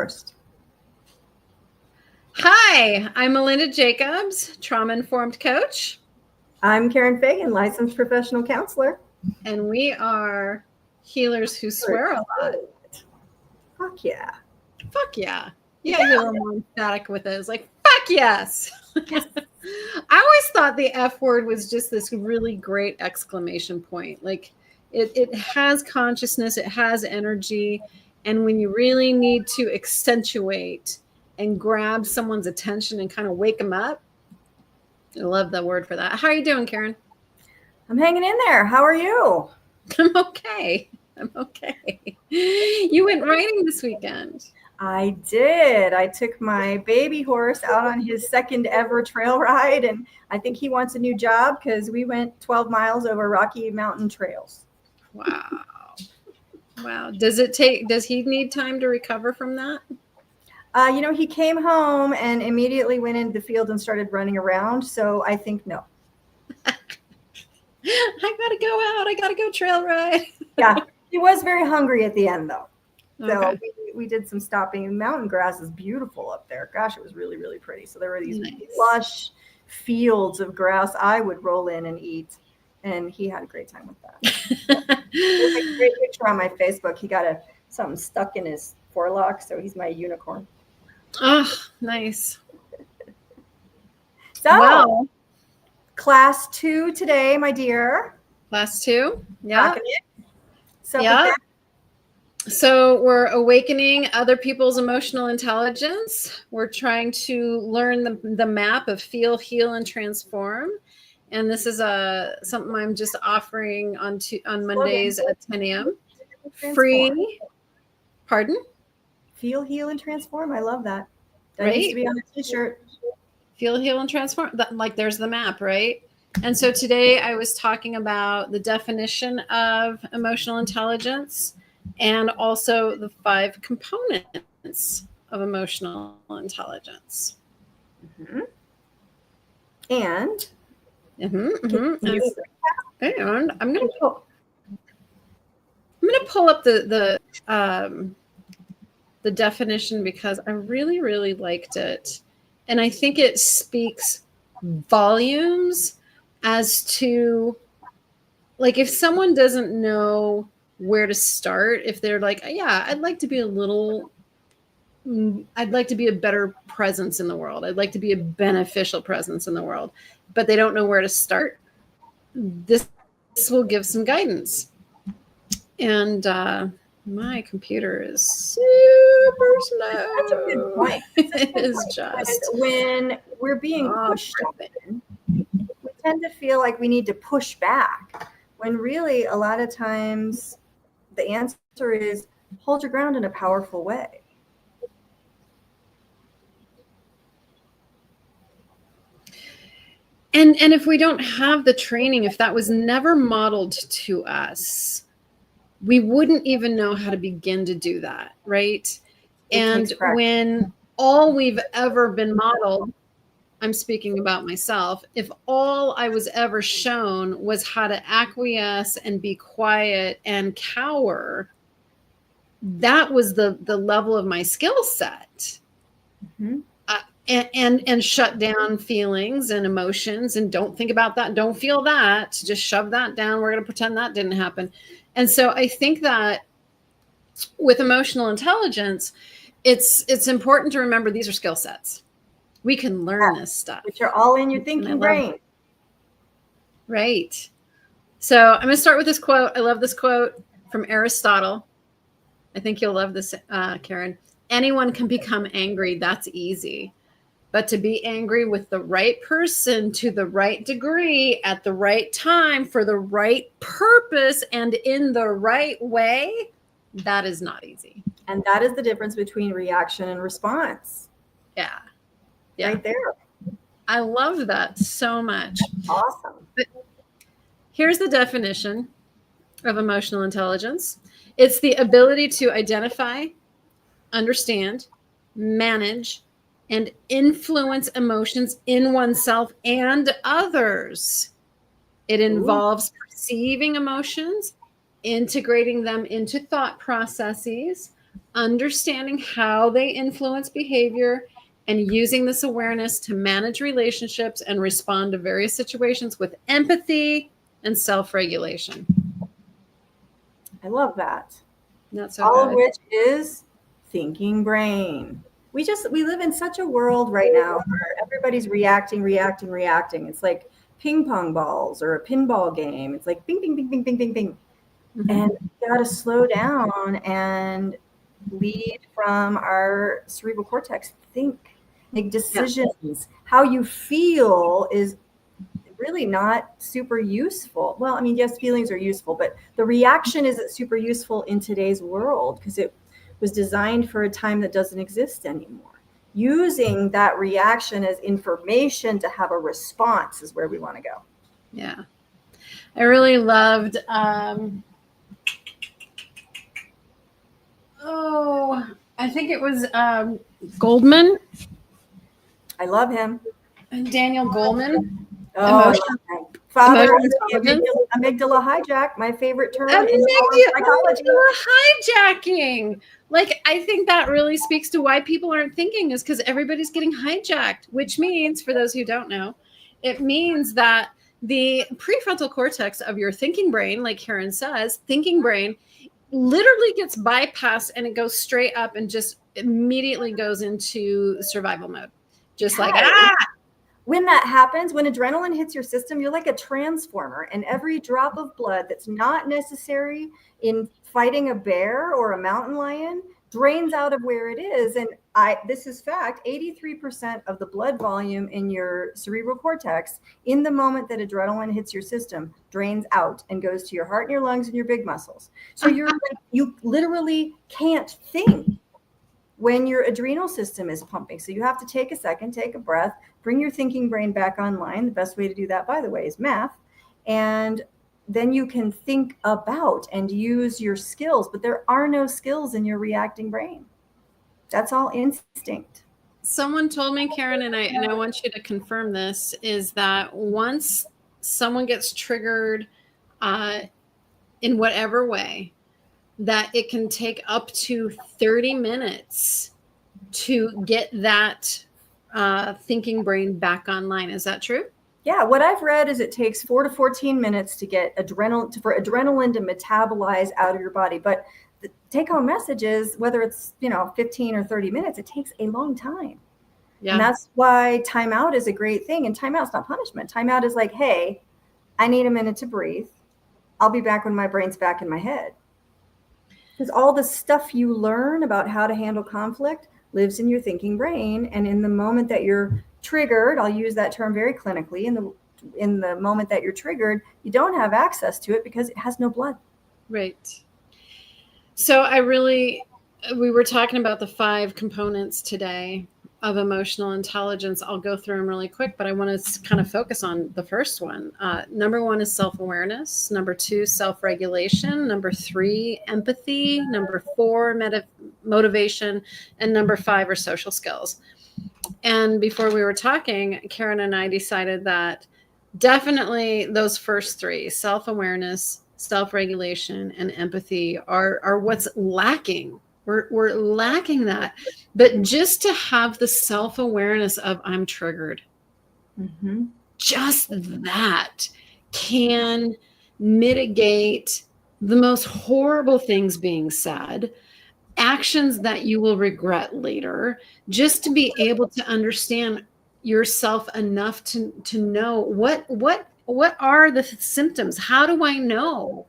first. Hi, I'm Melinda Jacobs, trauma-informed coach. I'm Karen Fagan, licensed professional counselor. And we are healers who swear a lot. Fuck yeah. Fuck yeah. Yeah, you're a little more emphatic with it. It's like, fuck yes. Yes. I always thought the F word was just this really great exclamation point. Like it has consciousness, it has energy. And when you really need to accentuate and grab someone's attention and kind of wake them up, I love the word for that. How are you doing, Karen? I'm hanging in there. How are you? I'm okay. You went riding this weekend. I did. I took my baby horse out on his second ever trail ride, and I think he wants a new job because we went 12 miles over Rocky Mountain trails. Wow. Does he need time to recover from that? He came home and immediately went into the field and started running around. So I think no. I gotta go out. I gotta go trail ride. Yeah. He was very hungry at the end though. So Okay. we did some stopping. Mountain grass is beautiful up there. Gosh, it was really, really pretty. So there were these Nice. lush fields of grass I would roll in and eat. And he had a great time with that. There's a great picture on my Facebook. He got something stuck in his forelock. So he's my unicorn. Oh, nice. So wow. Class 2 today, my dear. Class 2. Yeah. So yeah. So we're awakening other people's emotional intelligence. We're trying to learn the map of feel, heal, and transform. And this is something I'm just offering on Mondays at 10 a.m. Free. Pardon? Feel, heal, and transform. I love that. That right? needs to be on a t-shirt. Feel, heal, and transform. Like there's the map, right? And so today I was talking about the definition of emotional intelligence and also the 5 components of emotional intelligence. Mm-hmm. And and I'm gonna pull up the definition because I really, really liked it. And I think it speaks volumes as to, like, if someone doesn't know where to start, if they're like, yeah, I'd like to be a better presence in the world. I'd like to be a beneficial presence in the world, but they don't know where to start. This will give some guidance. And my computer is super slow. That's a good point. It is just when we're being pushed open, we tend to feel like we need to push back, when really a lot of times the answer is hold your ground in a powerful way. And if we don't have the training, if that was never modeled to us, we wouldn't even know how to begin to do that, right? And when all we've ever been modeled, I'm speaking about myself, if all I was ever shown was how to acquiesce and be quiet and cower, that was the level of my skill set. Mm-hmm. And shut down feelings and emotions and don't think about that. Don't feel that. Just shove that down. We're going to pretend that didn't happen. And so I think that with emotional intelligence, it's important to remember these are skill sets. We can learn this stuff. Which are all in your thinking brain. Right. So I'm going to start with this quote. I love this quote from Aristotle. I think you'll love this, Karen. Anyone can become angry. That's easy. But to be angry with the right person to the right degree at the right time for the right purpose and in the right way, that is not easy. And that is the difference between reaction and response. Yeah. Right there. I love that so much. Awesome. But here's the definition of emotional intelligence. It's the ability to identify, understand, manage, and influence emotions in oneself and others. It involves perceiving emotions, integrating them into thought processes, understanding how they influence behavior, and using this awareness to manage relationships and respond to various situations with empathy and self-regulation. I love that. Not so All good. of which is thinking brain. We live in such a world right now where everybody's reacting. It's like ping pong balls or a pinball game. It's like bing, bing, bing, bing, bing, bing, bing. Mm-hmm. And we got to slow down and lead from our cerebral cortex. Think, make decisions. Yeah. How you feel is really not super useful. Well, I mean, yes, feelings are useful, but the reaction isn't super useful in today's world because it was designed for a time that doesn't exist anymore. Using that reaction as information to have a response is where we want to go. Yeah. I really loved, I think it was Goldman. I love him. Daniel Goleman. Oh, Father of the amygdala hijack, my favorite term in psychology. Hijacking. Like, I think that really speaks to why people aren't thinking, is because everybody's getting hijacked, which means, for those who don't know, it means that the prefrontal cortex of your thinking brain, like Karen says, thinking brain literally gets bypassed and it goes straight up and just immediately goes into survival mode. Just like, When that happens, when adrenaline hits your system, you're like a transformer, and every drop of blood that's not necessary in fighting a bear or a mountain lion drains out of where it is. And this is fact, 83% of the blood volume in your cerebral cortex in the moment that adrenaline hits your system drains out and goes to your heart and your lungs and your big muscles. So you literally can't think when your adrenal system is pumping. So you have to take a second, take a breath, bring your thinking brain back online. The best way to do that, by the way, is math. And then you can think about and use your skills, but there are no skills in your reacting brain. That's all instinct. Someone told me, Karen, and I want you to confirm this, is that once someone gets triggered in whatever way, that it can take up to 30 minutes to get that thinking brain back online. Is that true? Yeah, what I've read is it takes 4 to 14 minutes to get for adrenaline to metabolize out of your body. But the take-home message is, whether it's 15 or 30 minutes, it takes a long time. Yeah. And that's why timeout is a great thing. And timeout's not punishment. Timeout is like, hey, I need a minute to breathe. I'll be back when my brain's back in my head. Because all the stuff you learn about how to handle conflict lives in your thinking brain. And in the moment that you're triggered, I'll use that term very clinically, in the moment that you're triggered, you don't have access to it because it has no blood. Right. So we were talking about the 5 components today of emotional intelligence. I'll go through them really quick, but I want to kind of focus on the first one. Number 1 is self-awareness. Number 2, self-regulation. Number 3, empathy. Number 4, motivation. And number 5 are social skills. And before we were talking, Karen and I decided that definitely those first 3, self-awareness, self-regulation, and empathy, are what's lacking. We're lacking that. But just to have the self-awareness of, I'm triggered, just that can mitigate the most horrible things being said, actions that you will regret later, just to be able to understand yourself enough to know what are the symptoms? How do I know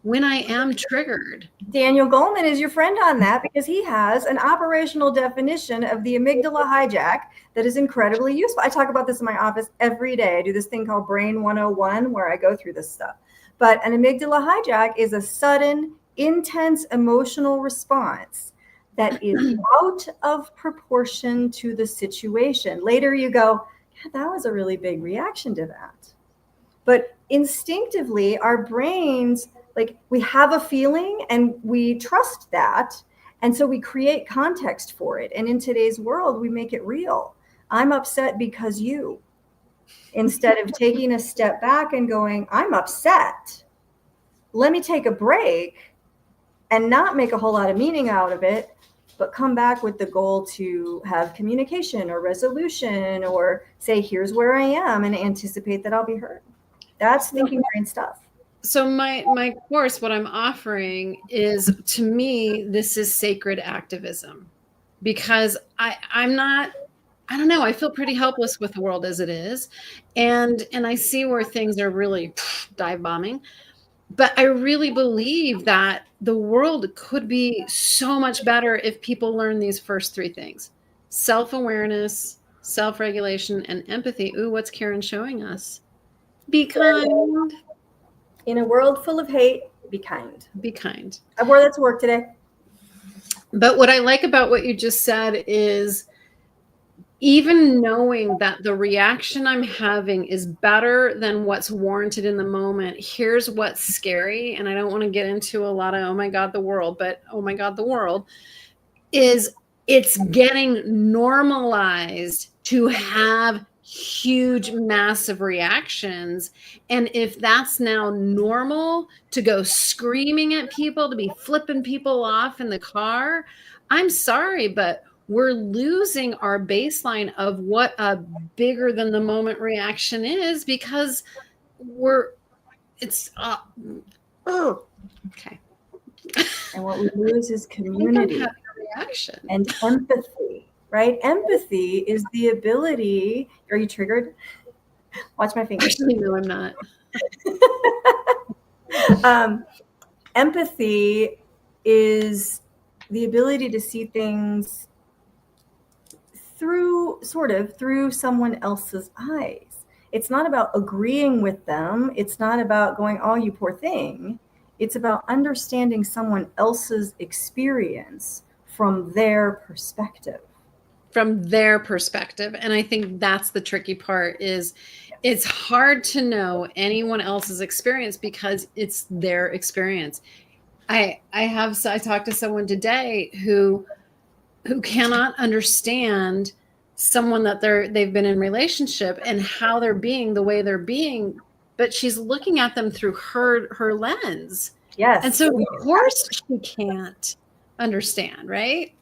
when I am triggered? Daniel Goleman is your friend on that, because he has an operational definition of the amygdala hijack that is incredibly useful. I talk about this in my office every day. I do this thing called Brain 101 where I go through this stuff. But an amygdala hijack is a sudden, intense emotional response that is out of proportion to the situation. Later you go, God, that was a really big reaction to that. But instinctively, our brains, like, we have a feeling and we trust that. And so we create context for it. And in today's world, we make it real. I'm upset because you, instead of taking a step back and going, I'm upset. Let me take a break and not make a whole lot of meaning out of it, but come back with the goal to have communication or resolution, or say, here's where I am, and anticipate that I'll be heard. That's thinking brain stuff. So my course, what I'm offering is, to me, this is sacred activism, because I'm not, I don't know, I feel pretty helpless with the world as it is. And I see where things are really dive bombing. But I really believe that the world could be so much better if people learn these first three things: self-awareness, self-regulation, and empathy. Ooh, what's Karen showing us? Be kind. In a world full of hate, be kind. Be kind. I wore that to work today. But what I like about what you just said is, even knowing that the reaction I'm having is better than what's warranted in the moment, here's what's scary. And I don't want to get into a lot of, oh my God, the world, but oh my God, the world is, it's getting normalized to have huge, massive reactions. And if that's now normal, to go screaming at people, to be flipping people off in the car, I'm sorry, but we're losing our baseline of what a bigger than the moment reaction is, because okay. And what we lose is community reaction and empathy, right? Empathy is the ability. Are you triggered? Watch my fingers. No, I'm not. Empathy is the ability to see things through someone else's eyes. It's not about agreeing with them. It's not about going, oh, you poor thing. It's about understanding someone else's experience from their perspective. From their perspective. And I think that's the tricky part, is it's hard to know anyone else's experience because it's their experience. I talked to someone today who cannot understand someone that they've been in relationship and how they're being the way they're being, but she's looking at them through her lens. Yes. And so of course she can't understand, right?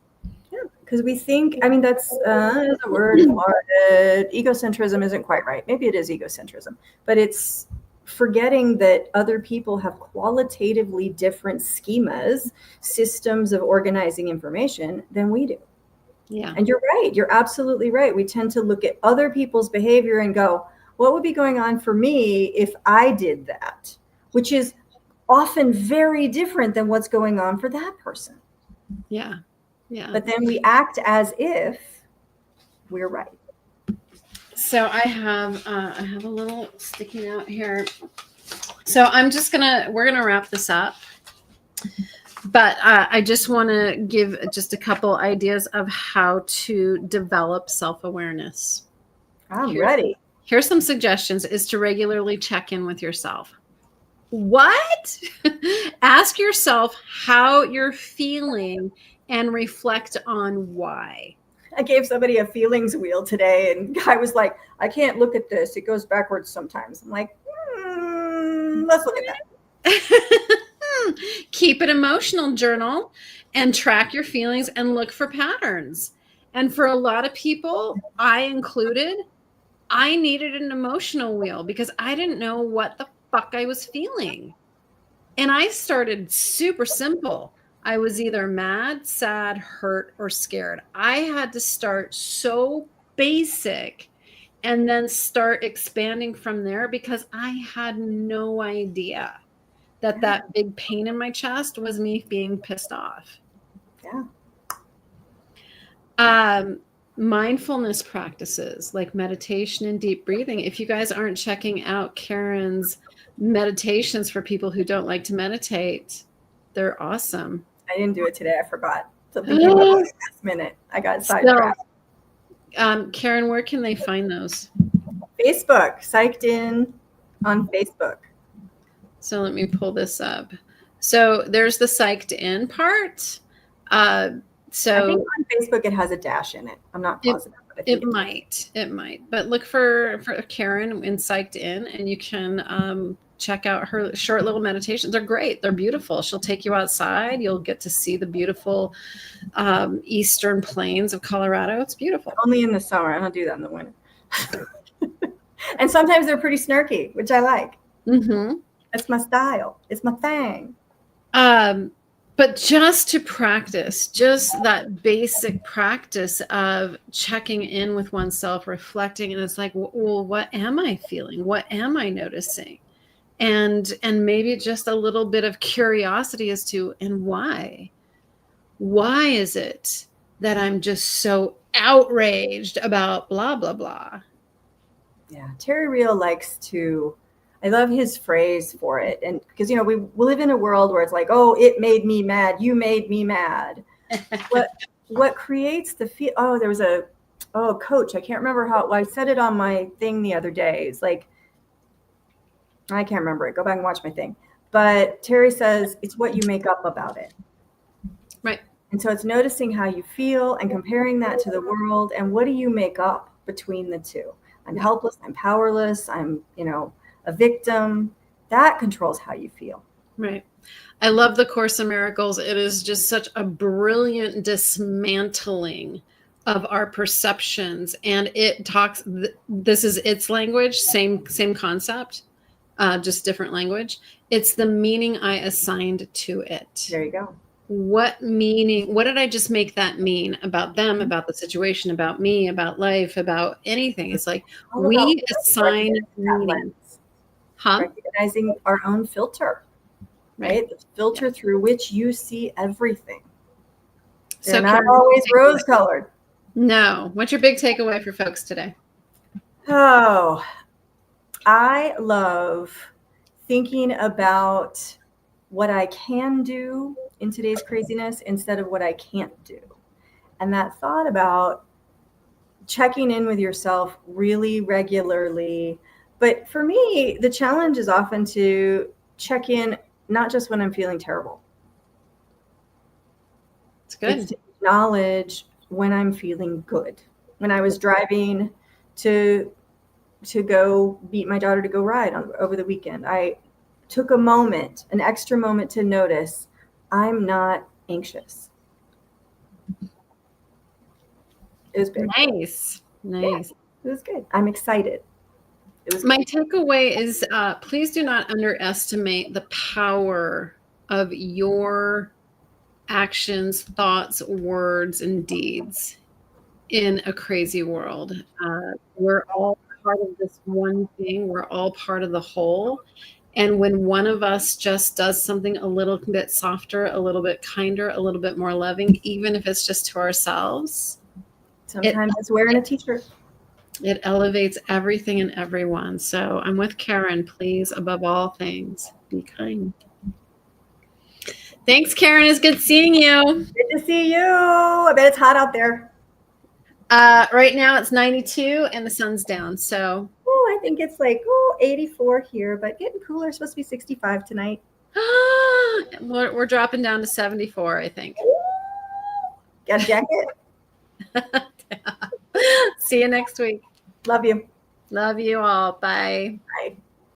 Yeah, because we think, I mean, that's a word for it. Egocentrism isn't quite right. Maybe it is egocentrism, but it's forgetting that other people have qualitatively different schemas, systems of organizing information than we do. Yeah. And you're right. You're absolutely right. We tend to look at other people's behavior and go, what would be going on for me if I did that? Which is often very different than what's going on for that person. Yeah. Yeah. But then we act as if we're right. So I have a little sticking out here. So we're gonna wrap this up. But I just want to give just a couple ideas of how to develop self-awareness. I'm ready. Here's some suggestions: is to regularly check in with yourself. What? Ask yourself how you're feeling and reflect on why. I gave somebody a feelings wheel today, and guy was like, I can't look at this. It goes backwards sometimes. I'm like, let's look at that. Keep an emotional journal and track your feelings and look for patterns. And for a lot of people, I included, I needed an emotional wheel because I didn't know what the fuck I was feeling. And I started super simple. I was either mad, sad, hurt, or scared. I had to start so basic and then start expanding from there, because I had no idea that big pain in my chest was me being pissed off. Yeah. Mindfulness practices like meditation and deep breathing. If you guys aren't checking out Karen's meditations for people who don't like to meditate, they're awesome. I didn't do it today. I forgot. Something came up at the last minute. I got sidetracked. Karen, where can they find those? Facebook. Psyched In on Facebook. So let me pull this up. So there's the Psyched In part. So I think on Facebook it has a dash in it. I'm not positive. But it might. But look for Karen in Psyched In, and you can check out her short little meditations. They're great. They're beautiful. She'll take you outside. You'll get to see the beautiful eastern plains of Colorado. It's beautiful. Only in the summer. I don't do that in the winter. And sometimes they're pretty snarky, which I like. Mm-hmm. That's my style. It's my thing. But just to practice, just that basic practice of checking in with oneself, reflecting, and it's like, well, what am I feeling? What am I noticing? And maybe just a little bit of curiosity as to, and why? Why is it that I'm just so outraged about blah, blah, blah? Yeah, Terry Real likes to, I love his phrase for it. And because, we live in a world where it's like, oh, it made me mad. You made me mad. What creates the feel? Oh, there was a coach. I can't remember how, I said it on my thing the other day. It's like, I can't remember it. Go back and watch my thing. But Terry says it's what you make up about it. Right. And so it's noticing how you feel and comparing that to the world. And what do you make up between the two? I'm helpless. I'm powerless. I'm, a victim. That controls how you feel. Right. I love the Course in Miracles. It is just such a brilliant dismantling of our perceptions. And it talks, this is its language, same concept, just different language. It's the meaning I assigned to it. There you go. What did I just make that mean about them, about the situation, about me, about life, about anything? It's like we assign meaning. Recognizing our own filter, right? The filter through which you see everything. They're not always rose-colored. No. What's your big takeaway for folks today? Oh, I love thinking about what I can do in today's craziness instead of what I can't do. And that thought about checking in with yourself really regularly. But for me, the challenge is often to check in, not just when I'm feeling terrible. It's good. It's to acknowledge when I'm feeling good. When I was driving to go beat my daughter to go ride over the weekend, I took an extra moment to notice I'm not anxious. It was big. Nice. Yeah, it was good. I'm excited. My takeaway is please do not underestimate the power of your actions, thoughts, words, and deeds in a crazy world. We're all part of this one thing. We're all part of the whole. And when one of us just does something a little bit softer, a little bit kinder, a little bit more loving, even if it's just to ourselves. Sometimes it's wearing a t-shirt. It elevates everything and everyone. So I'm with Karen. Please, above all things, be kind. Thanks, Karen. It's good seeing you. Good to see you. I bet it's hot out there. Right now it's 92 and the sun's down. So I think it's like 84 here, but getting cooler. It's supposed to be 65 tonight. We're dropping down to 74, I think. Got a jacket? See you next week. Love you. Love you all. Bye.